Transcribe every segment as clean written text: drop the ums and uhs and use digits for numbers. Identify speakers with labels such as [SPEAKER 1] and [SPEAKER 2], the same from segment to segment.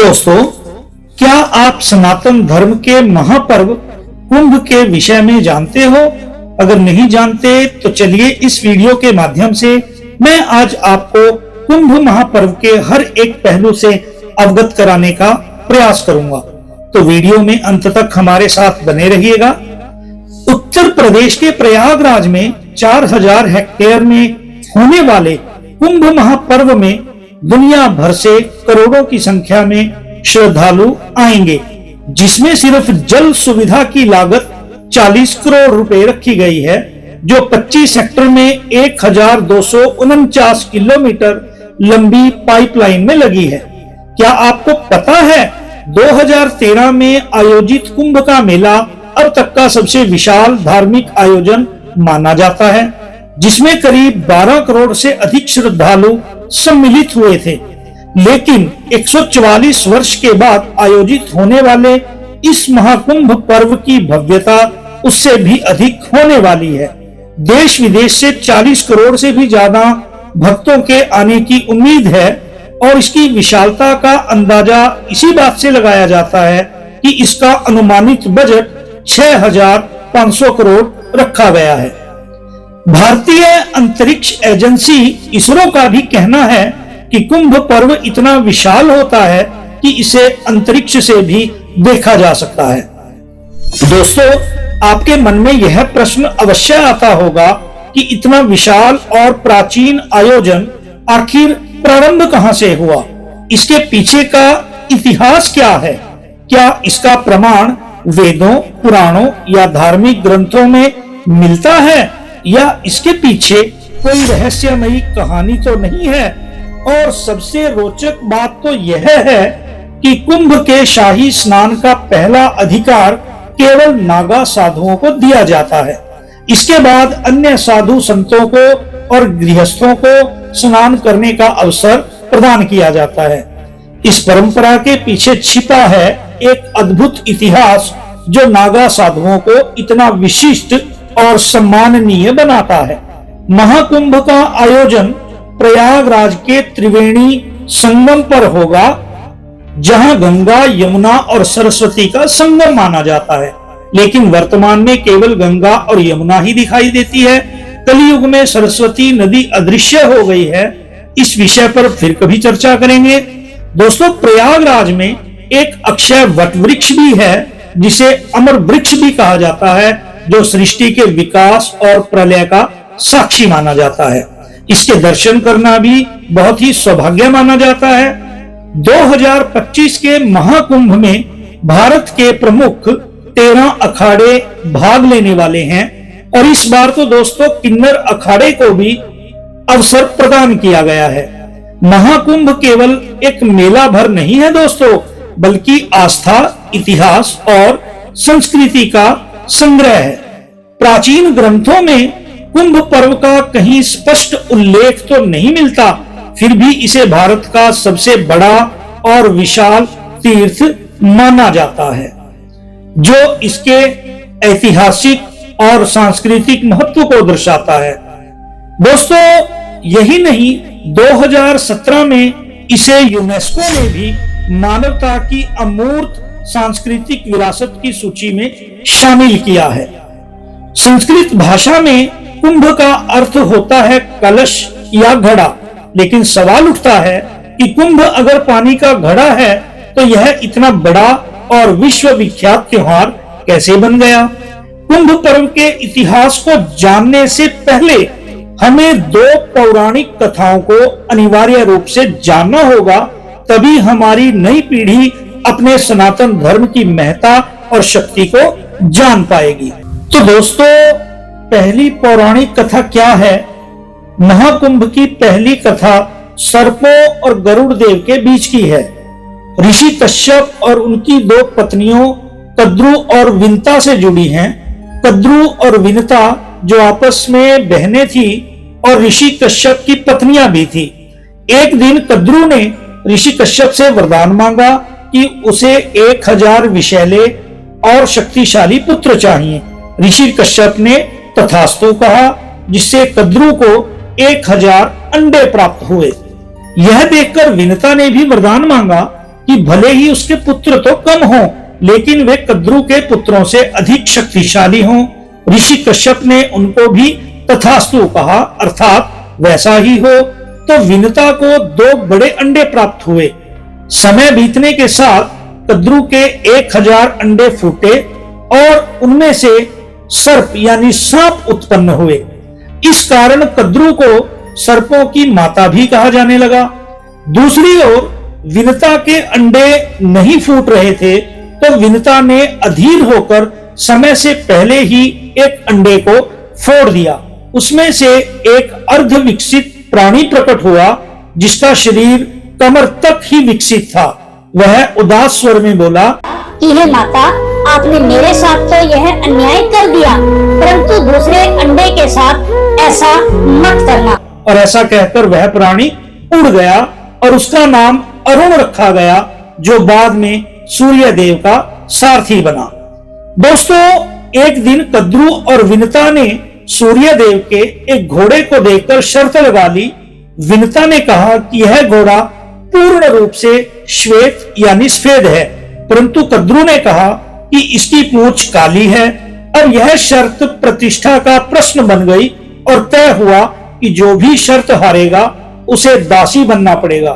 [SPEAKER 1] दोस्तों, क्या आप सनातन धर्म के महापर्व कुंभ के विषय में जानते हो? अगर नहीं जानते तो चलिए इस वीडियो के माध्यम से मैं आज आपको कुंभ महापर्व के हर एक पहलू से अवगत कराने का प्रयास करूंगा। तो वीडियो में अंत तक हमारे साथ बने रहिएगा। उत्तर प्रदेश के प्रयागराज में 4000 हेक्टेयर में होने वाले कुंभ महापर्व में दुनिया भर से करोड़ों की संख्या में श्रद्धालु आएंगे, जिसमें सिर्फ जल सुविधा की लागत 40 करोड़ रुपए रखी गई है, जो 25 सेक्टर में 1249 किलोमीटर लंबी पाइपलाइन में लगी है। क्या आपको पता है 2013 में आयोजित कुंभ का मेला अब तक का सबसे विशाल धार्मिक आयोजन माना जाता है, जिसमें करीब 12 करोड़ से अधिक श्रद्धालु सम्मिलित हुए थे। लेकिन 144 वर्ष के बाद आयोजित होने वाले इस महाकुंभ पर्व की भव्यता उससे भी अधिक होने वाली है। देश विदेश से 40 करोड़ से भी ज्यादा भक्तों के आने की उम्मीद है और इसकी विशालता का अंदाजा इसी बात से लगाया जाता है कि इसका अनुमानित बजट 6500 करोड़ रखा गया है। भारतीय अंतरिक्ष एजेंसी इसरो का भी कहना है कि कुंभ पर्व इतना विशाल होता है कि इसे अंतरिक्ष से भी देखा जा सकता है। दोस्तों, आपके मन में यह प्रश्न अवश्य आता होगा कि इतना विशाल और प्राचीन आयोजन आखिर प्रारंभ कहां से हुआ? इसके पीछे का इतिहास क्या है? क्या इसका प्रमाण वेदों, पुराणों या धार्मिक ग्रंथों में मिलता है, या इसके पीछे कोई रहस्यमयी कहानी तो नहीं है? और सबसे रोचक बात तो यह है कि कुंभ के शाही स्नान का पहला अधिकार केवल नागा साधुओं को दिया जाता है। इसके बाद अन्य साधु संतों को और गृहस्थों को स्नान करने का अवसर प्रदान किया जाता है। इस परंपरा के पीछे छिपा है एक अद्भुत इतिहास जो नागा साधुओं को इतना विशिष्ट और सम्माननीय बनाता है। महाकुंभ का आयोजन प्रयागराज के त्रिवेणी संगम पर होगा, जहां गंगा, यमुना और सरस्वती का संगम माना जाता है। लेकिन वर्तमान में केवल गंगा और यमुना ही दिखाई देती है। कलयुग में सरस्वती नदी अदृश्य हो गई है। इस विषय पर फिर कभी चर्चा करेंगे। दोस्तों, प्रयागराज में एक अक्षय वट वृक्ष भी है, जिसे अमर वृक्ष भी कहा जाता है, जो सृष्टि के विकास और प्रलय का साक्षी माना जाता है। इसके दर्शन करना भी बहुत ही सौभाग्य माना जाता है। 2025 के महाकुंभ में भारत के प्रमुख 13 अखाड़े भाग लेने वाले हैं और इस बार तो दोस्तों किन्नर अखाड़े को भी अवसर प्रदान किया गया है। महाकुंभ केवल एक मेला भर नहीं है दोस्तों, बल्कि आस्था, इतिहास और संस्कृति का संग्रह है। प्राचीन ग्रंथों में कुंभ पर्व का कहीं स्पष्ट उल्लेख तो नहीं मिलता, फिर भी इसे भारत का सबसे बड़ा और विशाल तीर्थ माना जाता है, जो इसके ऐतिहासिक और सांस्कृतिक महत्व को दर्शाता है। दोस्तों, यही नहीं, 2017 में इसे यूनेस्को ने भी मानवता की अमूर्त सांस्कृतिक विरासत की सूची में शामिल किया है। संस्कृत भाषा में कुंभ का अर्थ होता है कलश या घड़ा, लेकिन सवाल उठता है कि कुंभ अगर पानी का घड़ा है तो यह इतना बड़ा और विश्व विख्यात त्योहार कैसे बन गया? कुंभ पर्व के इतिहास को जानने से पहले हमें 2 पौराणिक कथाओं को अनिवार्य रूप से जानना होगा, तभी हमारी नई पीढ़ी अपने सनातन धर्म की महत्ता और शक्ति को जान पाएगी। तो दोस्तों, पहली पौराणिक कथा क्या है? महाकुंभ की पहली कथा सर्पों और गरुड़ देव के बीच की है। ऋषि कश्यप और उनकी 2 पत्नियों कद्रु और विनता से जुड़ी हैं। कद्रु और विनता जो आपस में बहनें थी और ऋषि कश्यप की पत्नियां भी थी। एक दिन कद्रु ने ऋषि कश्यप से वरदान मांगा कि उसे 1000 विषैले और शक्तिशाली पुत्र चाहिए। ऋषि कश्यप ने तथास्तु कहा, जिससे कद्रु को 1000 अंडे प्राप्त हुए। यह देखकर विनता ने भी वरदान मांगा कि भले ही उसके पुत्र तो कम हों, लेकिन वे कद्रु के पुत्रों से अधिक शक्तिशाली हों। ऋषि कश्यप ने उनको भी तथास्तु कहा, अर्थात वैसा ही हो। तो विनता को 2 बड़े अंडे प्राप्त हुए। समय बीतने के साथ कद्रु के 1000 अंडे फूटे और उनमें से सर्प यानी सांप उत्पन्न हुए। इस कारण कद्रु को सर्पों की माता भी कहा जाने लगा। दूसरी ओर विनता के अंडे नहीं फूट रहे थे, तो विनता ने अधीर होकर समय से पहले ही एक अंडे को फोड़ दिया। उसमें से एक अर्ध विकसित प्राणी प्रकट हुआ, जिसका शरीर कमर तक ही विकसित था। वह उदास स्वर में बोला
[SPEAKER 2] कि हे माता, आपने मेरे साथ तो यह अन्याय कर दिया, परंतु दूसरे अंडे के साथ ऐसा मत करना।
[SPEAKER 1] और ऐसा कहकर वह प्राणी उड़ गया और उसका नाम अरुण रखा गया, जो बाद में सूर्य देव का सारथी बना। दोस्तों, एक दिन कद्रु और विनता ने सूर्य देव के एक घोड़े को देखकर शर्त लगा ली। विनता ने कहा कि यह घोड़ा पूर्ण रूप से श्वेत यानी सफेद है, परंतु कद्रु ने कहा कि इसकी पूंछ काली है। अब यह शर्त प्रतिष्ठा का प्रश्न बन गई और तय हुआ कि जो भी शर्त हारेगा उसे दासी बनना पड़ेगा।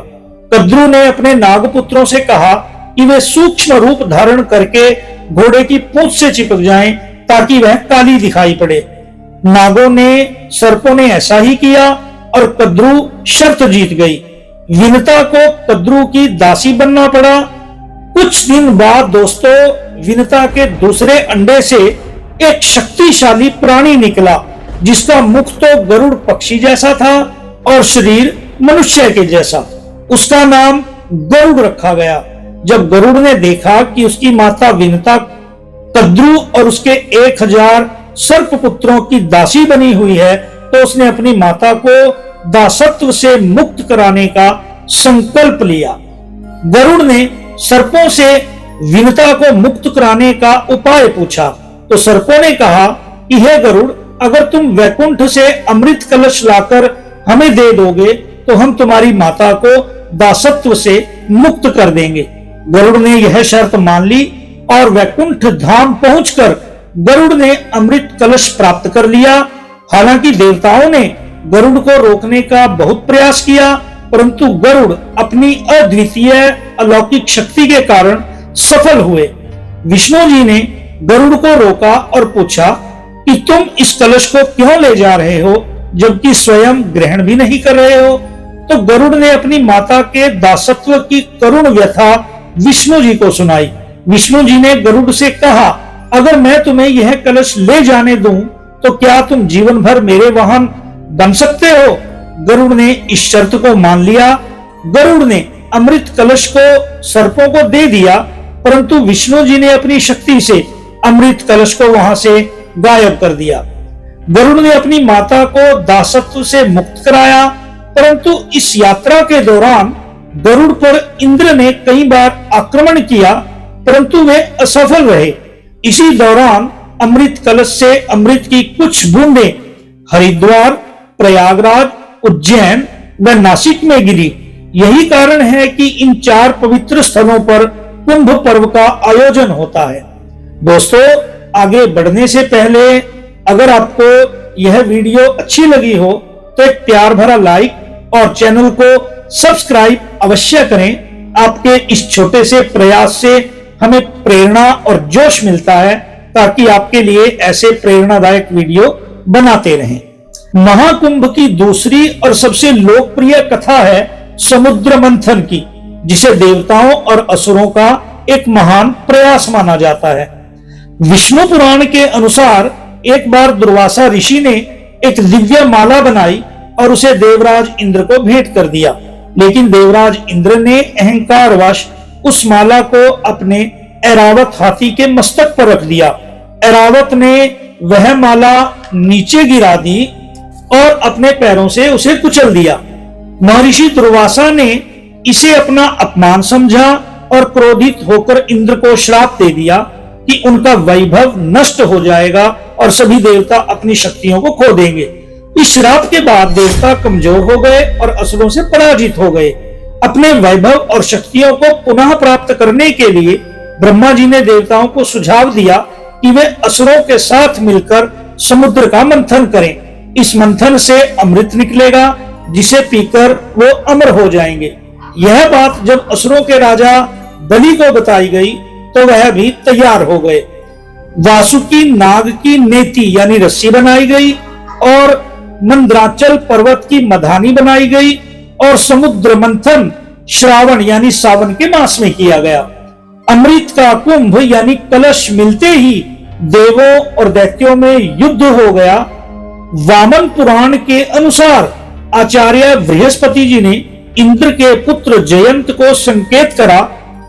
[SPEAKER 1] कद्रु ने अपने नागपुत्रों से कहा कि वे सूक्ष्म रूप धारण करके घोड़े की पूंछ से चिपक जाएं, ताकि वह काली दिखाई पड़े। नागों ने, सर्पों ने ऐसा ही किया और कद्रु शर्त जीत गई। विनता को कद्रु की दासी बनना पड़ा। कुछ दिन बाद दोस्तों, विनता के दूसरे अंडे से एक शक्तिशाली प्राणी निकला, जिसका मुख तो गरुड़ पक्षी जैसा था और शरीर मनुष्य के जैसा। उसका नाम गरुड़ रखा गया। जब गरुड़ ने देखा कि उसकी माता विनता कद्रु और उसके 1000 सर्प पुत्रों की दासी बनी हुई है, तो उसने अपनी माता को दासत्व से मुक्त कराने का संकल्प लिया। गरुड़ ने सर्पों से विनता को मुक्त कराने का उपाय पूछा, तो सर्पों ने कहा कि हे गरुड़, अगर तुम वैकुंठ से अमृत कलश लाकर हमें दे दोगे तो हम तुम्हारी माता को दासत्व से मुक्त कर देंगे। गरुड़ ने यह शर्त मान ली और वैकुंठ धाम पहुंचकर गरुड़ ने अमृत कलश प्राप्त कर लिया। हालांकि देवताओं ने गरुड़ को रोकने का बहुत प्रयास किया, परंतु गरुड़ अपनी अद्वितीय अलौकिक शक्ति के कारण सफल हुए। विष्णु जी ने गरुड़ को रोका और पूछा कि तुम इस कलश को क्यों ले जा रहे हो, जबकि स्वयं ग्रहण भी नहीं कर रहे हो। तो गरुड़ ने अपनी माता के दासत्व की करुण व्यथा विष्णु जी को सुनाई। विष्णु जी ने गरुड़ से कहा, अगर मैं तुम्हें यह कलश ले जाने दूं तो क्या तुम जीवन भर मेरे वाहन बन सकते हो? गरुड़ ने इस शर्त को मान लिया। गरुड़ ने अमृत कलश को सर्पों को दे दिया, परंतु विष्णु जी ने अपनी शक्ति से अमृत कलश को वहां से गायब कर दिया। गरुड़ ने अपनी माता को दासत्व से मुक्त कराया, परंतु इस यात्रा के दौरान गरुड़ पर इंद्र ने कई बार आक्रमण किया, परंतु वे असफल रहे। इसी दौरान अमृत कलश से अमृत की कुछ बूंदें हरिद्वार, प्रयागराज, उज्जैन व नासिक में गिरी। यही कारण है कि इन 4 पवित्र स्थलों पर कुंभ पर्व का आयोजन होता है। दोस्तों, आगे बढ़ने से पहले अगर आपको यह वीडियो अच्छी लगी हो तो एक प्यार भरा लाइक और चैनल को सब्सक्राइब अवश्य करें। आपके इस छोटे से प्रयास से हमें प्रेरणा और जोश मिलता है, ताकि आपके लिए ऐसे प्रेरणादायक वीडियो बनाते रहें। महाकुंभ की दूसरी और सबसे लोकप्रिय कथा है समुद्र मंथन की, जिसे देवताओं और असुरों का एक महान प्रयास माना जाता है। विष्णु पुराण के अनुसार एक बार दुर्वासा ऋषि ने एक दिव्य माला बनाई और उसे देवराज इंद्र को भेंट कर दिया, लेकिन देवराज इंद्र ने अहंकारवश उस माला को अपने ऐरावत हाथी के मस्तक पर रख दिया। ऐरावत ने वह माला नीचे गिरा दी और अपने पैरों से उसे कुचल दिया। महर्षि दुर्वासा ने इसे अपना अपमान समझा और क्रोधित होकर इंद्र को श्राप दे दिया कि उनका वैभव नष्ट हो जाएगा और सभी देवता अपनी शक्तियों को खो देंगे। इस श्राप के बाद देवता कमजोर हो गए और असुरों से पराजित हो गए। अपने वैभव और शक्तियों को पुनः प्राप्त करने के लिए ब्रह्मा जी ने देवताओं को सुझाव दिया कि वे असुरों के साथ मिलकर समुद्र का मंथन करें। इस मंथन से अमृत निकलेगा जिसे पीकर वो अमर हो जाएंगे। यह बात जब असुरों के राजा बलि को बताई गई तो वह भी तैयार हो गए। वासुकी नाग की नेति यानी रस्सी बनाई गई और मंद्राचल पर्वत की मधानी बनाई गई और समुद्र मंथन श्रावण यानी सावन के मास में किया गया। अमृत का कुंभ यानी कलश मिलते ही देवों और दैत्यों में युद्ध हो गया। वामन पुराण के अनुसार आचार्य बृहस्पति जी ने इंद्र के पुत्र जयंत को संकेत करा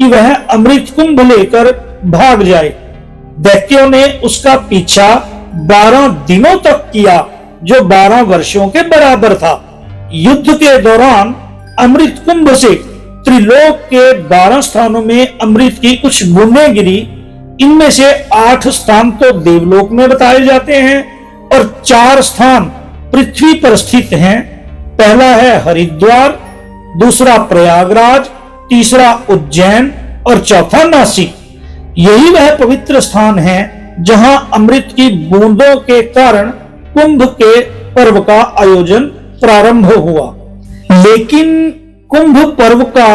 [SPEAKER 1] कि वह अमृत कुंभ लेकर भाग जाए। दैत्यों ने उसका पीछा 12 दिनों तक किया जो 12 वर्षों के बराबर था। युद्ध के दौरान अमृत कुंभ से त्रिलोक के 12 स्थानों में अमृत की कुछ बूंदें गिरी। इनमें से 8 स्थान तो देवलोक में बताए जाते हैं और 4 स्थान पृथ्वी पर स्थित हैं। पहला है हरिद्वार, दूसरा प्रयागराज, तीसरा उज्जैन और चौथा नासिक। यही वह पवित्र स्थान है जहां अमृत की बूंदों के कारण कुंभ के पर्व का आयोजन प्रारंभ हुआ। लेकिन कुंभ पर्व का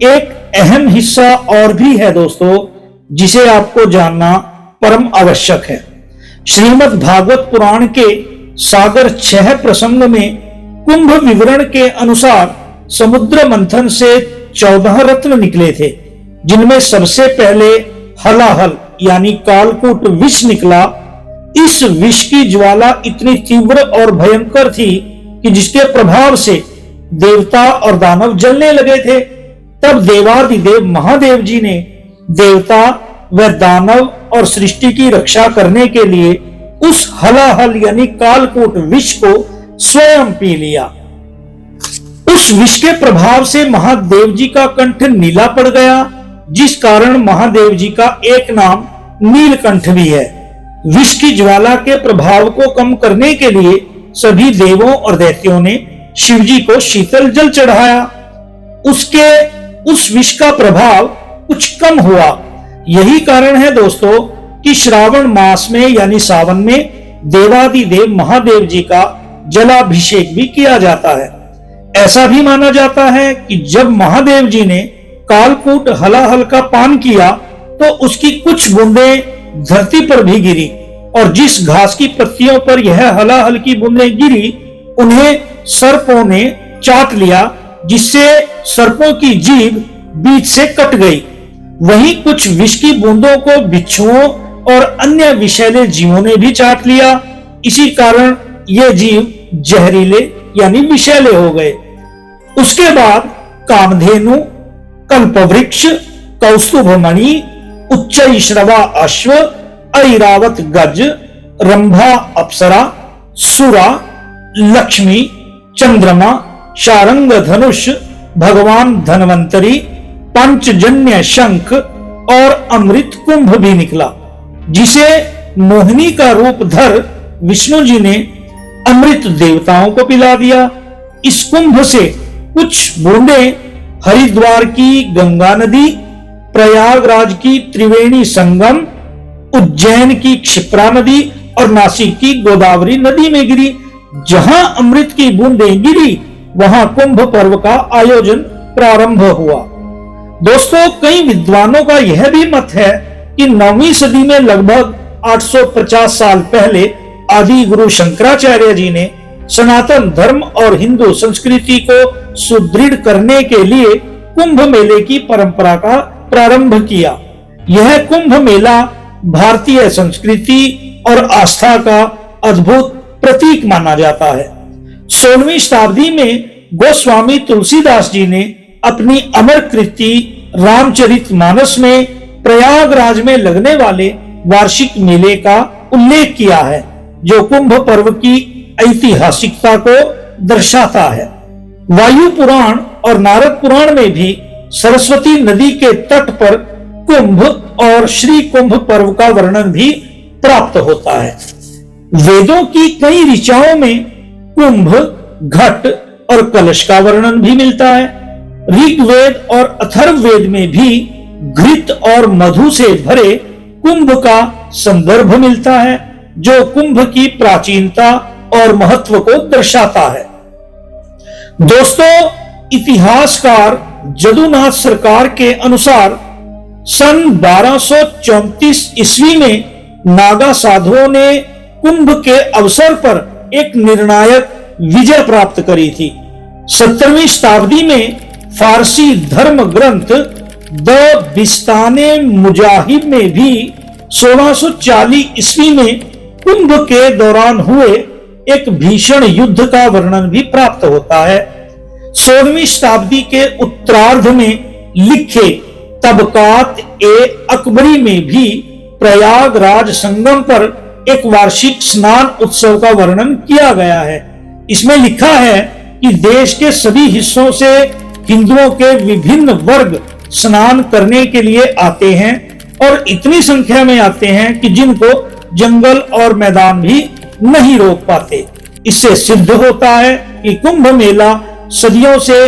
[SPEAKER 1] एक अहम हिस्सा और भी है दोस्तों, जिसे आपको जानना परम आवश्यक है। श्रीमद् भागवत पुराण के सागर 6 प्रसंग में कुंभ विवरण के अनुसार समुद्र मंथन से 14 रत्न निकले थे, जिनमें सबसे पहले हलाहल यानी कालकूट विष निकला। इस विष की ज्वाला इतनी तीव्र और भयंकर थी कि जिसके प्रभाव से देवता और दानव जलने लगे थे। तब देवादिदेव महादेव जी ने देवता व दानव और सृष्टि की रक्षा करने के लिए उस हलाहल यानी कालकूट विष को स्वयं पी लिया। उस विष के प्रभाव से महादेव जी का कंठ नीला पड़ गया, जिस कारण महादेव जी का एक नाम नीलकंठ भी है। विष की ज्वाला के प्रभाव को कम करने के लिए सभी देवों और दैत्यों ने शिव जी को शीतल जल चढ़ाया। उस विष का प्रभाव कुछ कम हुआ। यही कारण है दोस्तों कि श्रावण मास में यानी सावन में देवादिदेव महादेव जी का जलाभिषेक भी किया जाता है। ऐसा भी माना जाता है कि जब महादेव जी ने कालकूट हलाहल का पान किया तो उसकी कुछ बूंदें धरती पर भी गिरी और जिस घास की पत्तियों पर यह हलाहल की बूंदें गिरी उन्हें सर्पों ने चाट लिया, जिससे सर्पों की जीभ बीच से कट गई। वहीं कुछ विष की बूंदों को बिच्छुओं और अन्य विषैले जीवों ने भी चाट लिया। इसी कारण ये जीव जहरीले यानी विषैले हो गए। उसके बाद कामधेनु, कल्पवृक्ष, कौस्तुभमणि, उच्चैश्रवा अश्व, ऐरावत गज, रंभा अप्सरा, सुरा, लक्ष्मी, चंद्रमा, शारंग धनुष, भगवान धन्वंतरी, पंचजन्य शंख और अमृत कुंभ भी निकला, जिसे मोहिनी का रूप धर विष्णु जी ने अमृत देवताओं को पिला दिया। इस कुंभ से कुछ बूंदें हरिद्वार की गंगा नदी, प्रयागराज की त्रिवेणी संगम, उज्जैन की क्षिप्रा नदी और नासिक की गोदावरी नदी में गिरी। जहां अमृत की बूंदें गिरी वहां कुंभ पर्व का आयोजन प्रारंभ हुआ। दोस्तों, कई विद्वानों का यह भी मत है कि 9वीं सदी में लगभग 850 साल पहले आदि गुरु शंकराचार्य जी ने सनातन धर्म और हिंदू संस्कृति को सुदृढ़ करने के लिए कुंभ मेले की परंपरा का प्रारंभ किया। यह कुंभ मेला भारतीय संस्कृति और आस्था का अद्भुत प्रतीक माना जाता है। 16वीं शताब्दी में गोस्वामी तुलसीदास जी ने अपनी अमर कृति रामचरितमानस में प्रयागराज में लगने वाले वार्षिक मेले का उल्लेख किया है, जो कुंभ पर्व की ऐतिहासिकता को दर्शाता है। वायु पुराण और नारद पुराण में भी सरस्वती नदी के तट पर कुंभ और श्री कुंभ पर्व का वर्णन भी प्राप्त होता है। वेदों की कई ऋचाओं में कुंभ, घट और कलश का वर्णन भी मिलता है। ऋग्वेद और अथर्ववेद में भी घृत और मधु से भरे कुंभ का संदर्भ मिलता है, जो कुंभ की प्राचीनता और महत्व को दर्शाता है। दोस्तों, इतिहासकार जदुनाथ सरकार के अनुसार सन 1234 ईस्वी में नागा साधुओं ने कुंभ के अवसर पर एक निर्णायक विजय प्राप्त करी थी। 17वीं शताब्दी में फारसी धर्म ग्रंथ द बिस्ताने मुजाहिब में भी 1640 ईस्वी में कुंभ के दौरान हुए एक भीषण युद्ध का वर्णन भी प्राप्त होता है। 16वीं शताब्दी के उत्तरार्ध में लिखे तबकात ए अकबरी में भी प्रयागराज संगम पर एक वार्षिक स्नान उत्सव का वर्णन किया गया है। इसमें लिखा है कि देश के सभी हिस्सों से हिंदुओं के विभिन्न वर्ग स्नान करने के लिए आते हैं और इतनी संख्या में आते हैं कि जिनको जंगल और मैदान भी नहीं रोक पाते। इससे सिद्ध होता है कि कुंभ मेला सदियों से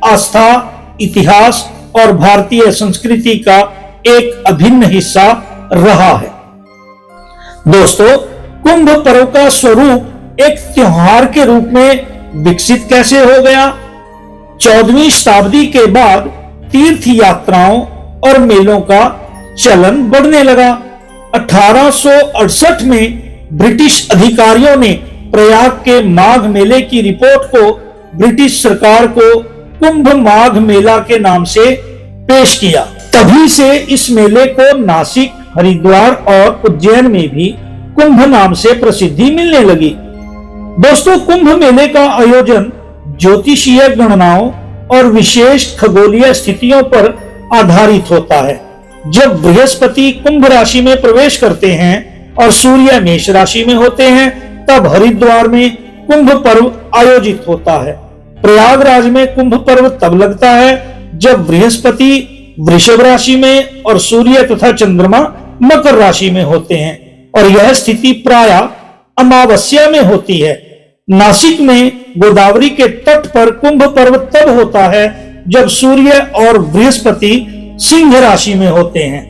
[SPEAKER 1] आस्था, इतिहास और भारतीय संस्कृति का एक अभिन्न हिस्सा रहा है। दोस्तों, कुंभ पर्व का स्वरूप एक त्योहार के रूप में विकसित कैसे हो गया? 14वीं शताब्दी के बाद तीर्थ यात्राओं और मेलों का चलन बढ़ने लगा। 1868 में ब्रिटिश अधिकारियों ने प्रयाग के माघ मेले की रिपोर्ट को ब्रिटिश सरकार को कुंभ माघ मेला के नाम से पेश किया। तभी से इस मेले को नासिक, हरिद्वार और उज्जैन में भी कुंभ नाम से प्रसिद्धि मिलने लगी। दोस्तों, कुंभ मेले का आयोजन ज्योतिषीय गणनाओं और विशेष खगोलीय स्थितियों पर आधारित होता है। जब बृहस्पति कुंभ राशि में प्रवेश करते हैं और सूर्य मेष राशि में होते हैं, तब हरिद्वार में कुंभ पर्व आयोजित होता है। प्रयागराज में कुंभ पर्व तब लगता है जब बृहस्पति वृषभ राशि में और सूर्य तथा चंद्रमा मकर राशि में होते हैं, और यह स्थिति प्रायः अमावस्या में होती है। नासिक में गोदावरी के तट पर कुंभ पर्व तब होता है जब सूर्य और बृहस्पति सिंह राशि में होते हैं।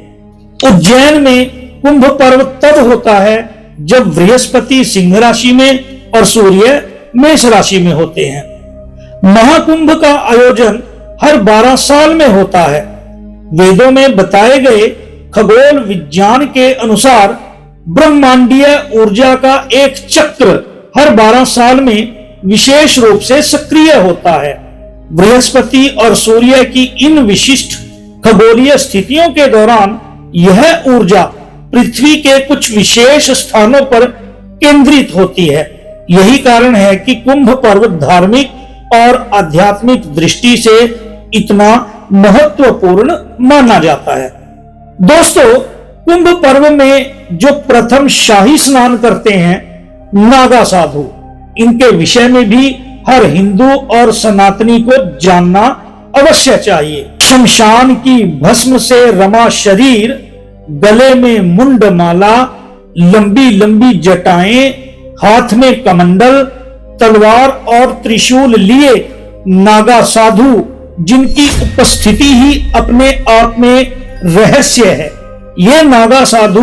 [SPEAKER 1] उज्जैन में कुंभ पर्व तब होता है जब बृहस्पति सिंह राशि में और सूर्य मेष राशि में होते हैं। महाकुंभ का आयोजन हर 12 साल में होता है। वेदों में बताए गए खगोल विज्ञान के अनुसार ब्रह्मांडीय ऊर्जा का एक चक्र हर 12 साल में विशेष रूप से सक्रिय होता है। बृहस्पति और सूर्य की इन विशिष्ट खगोलीय स्थितियों के दौरान यह ऊर्जा पृथ्वी के कुछ विशेष स्थानों पर केंद्रित होती है। यही कारण है कि कुंभ पर्व धार्मिक और आध्यात्मिक दृष्टि से इतना महत्वपूर्ण माना जाता है। दोस्तों, कुंभ पर्व में जो प्रथम शाही स्नान करते हैं नागा साधु, इनके विषय में भी हर हिंदू और सनातनी को जानना अवश्य चाहिए। शमशान की भस्म से रमा शरीर, गले में मुंड माला, लंबी लंबी जटाएं, हाथ में कमंडल, तलवार और त्रिशूल लिए नागा साधु, जिनकी उपस्थिति ही अपने आप में रहस्य है। ये नागा साधु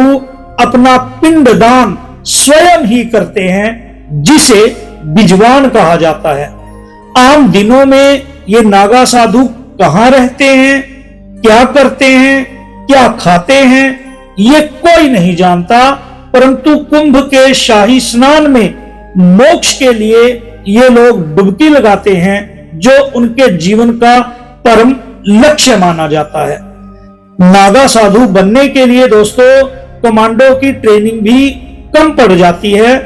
[SPEAKER 1] अपना पिंडदान स्वयं ही करते हैं, जिसे बिजवान कहा जाता है। आम दिनों में ये नागा साधु कहाँ रहते हैं, क्या करते हैं, क्या खाते हैं, ये कोई नहीं जानता, परंतु कुंभ के शाही स्नान में मोक्ष के लिए ये लोग डुबकी लगाते हैं, जो उनके जीवन का परम लक्ष्य माना जाता है। नागा साधु बनने के लिए दोस्तों कमांडो की ट्रेनिंग भी कम पड़ जाती है,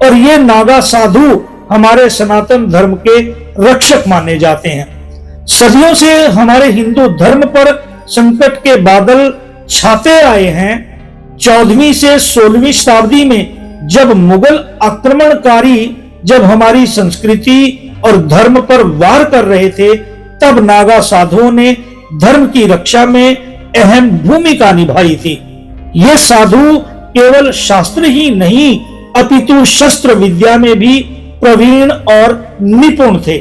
[SPEAKER 1] और ये नागा साधु हमारे सनातन धर्म के रक्षक माने जाते हैं। सदियों से हमारे हिंदू धर्म पर संकट के बादल छाते आए हैं। 14वीं से 16वीं शताब्दी में जब मुगल आक्रमणकारी जब हमारी संस्कृति और धर्म पर वार कर रहे थे, तब नागा साधुओं ने धर्म की रक्षा में अहम भूमिका निभाई थी। ये साधु केवल शास्त्र ही नहीं अपितु शस्त्र विद्या में भी प्रवीण और निपुण थे,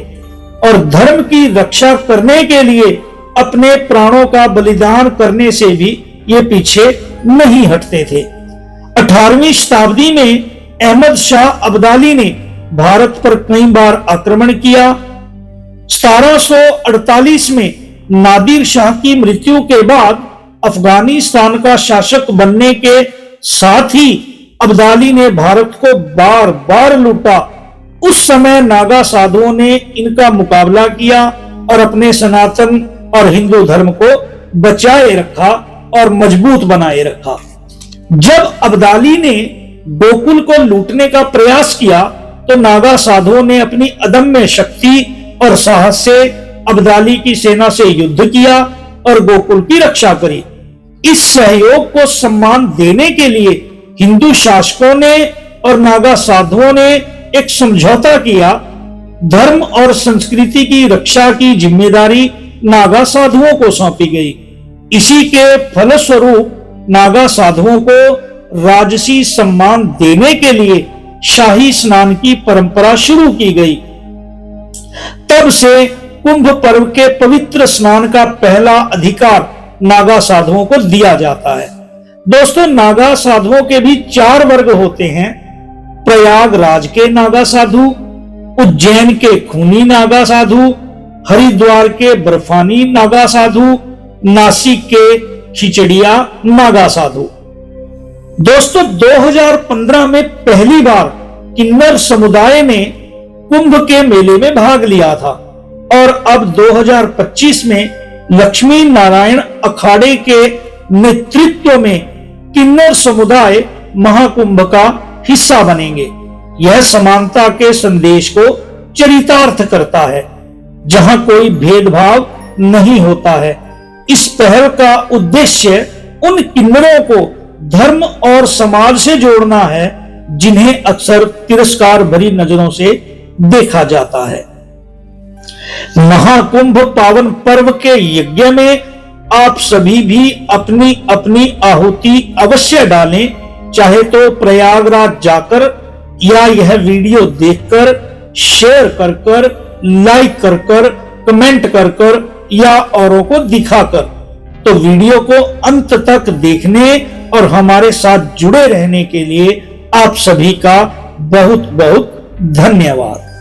[SPEAKER 1] और धर्म की रक्षा करने के लिए अपने प्राणों का बलिदान करने से भी ये पीछे नहीं हटते थे। 18वीं शताब्दी में अहमद शाह अब्दाली ने भारत पर कई बार आक्रमण किया। 1748 में नादिर शाह की मृत्यु के बाद अफगानिस्तान का शासक बनने के साथ ही अब्दाली ने भारत को बार बार लूटा। उस समय नागा साधुओं ने इनका मुकाबला किया और अपने सनातन और हिंदू धर्म को बचाए रखा और मजबूत बनाए रखा। जब अब्दाली ने गोकुल को लूटने का प्रयास किया तो नागा साधुओं ने अपनी अदम्य शक्ति और साहस से अब्दाली की सेना से युद्ध किया और गोकुल की रक्षा करी। इस सहयोग को सम्मान देने के लिए हिंदू शासकों ने और नागा साधुओं ने एक समझौता किया। धर्म और संस्कृति की रक्षा की जिम्मेदारी नागा साधुओं को सौंपी गई। इसी के फलस्वरूप नागा साधुओं को राजसी सम्मान देने के लिए शाही स्नान की परंपरा शुरू की गई। तब से कुंभ पर्व के पवित्र स्नान का पहला अधिकार नागा साधुओं को दिया जाता है। दोस्तों, नागा साधुओं के भी 4 वर्ग होते हैं। प्रयागराज के नागा साधु, उज्जैन के खूनी नागा साधु, हरिद्वार के बर्फानी नागा साधु, नासिक के खिचड़िया नागा साधु। दोस्तों, 2015 में पहली बार किन्नर समुदाय ने कुंभ के मेले में भाग लिया था और अब 2025 में लक्ष्मी नारायण अखाड़े के नेतृत्व में किन्नर समुदाय महाकुंभ का हिस्सा बनेंगे। यह समानता के संदेश को चरितार्थ करता है, जहां कोई भेदभाव नहीं होता है। इस पहल का उद्देश्य उन किन्नरों को धर्म और समाज से जोड़ना है जिन्हें अक्सर तिरस्कार भरी नजरों से देखा जाता है। महाकुंभ पावन पर्व के यज्ञ में आप सभी भी अपनी अपनी आहुति अवश्य डालें, चाहे तो प्रयागराज जाकर या यह वीडियो देखकर, शेयर कर कर, लाइक कर कर, कमेंट कर कर या औरों को दिखाकर। तो वीडियो को अंत तक देखने और हमारे साथ जुड़े रहने के लिए आप सभी का बहुत बहुत धन्यवाद।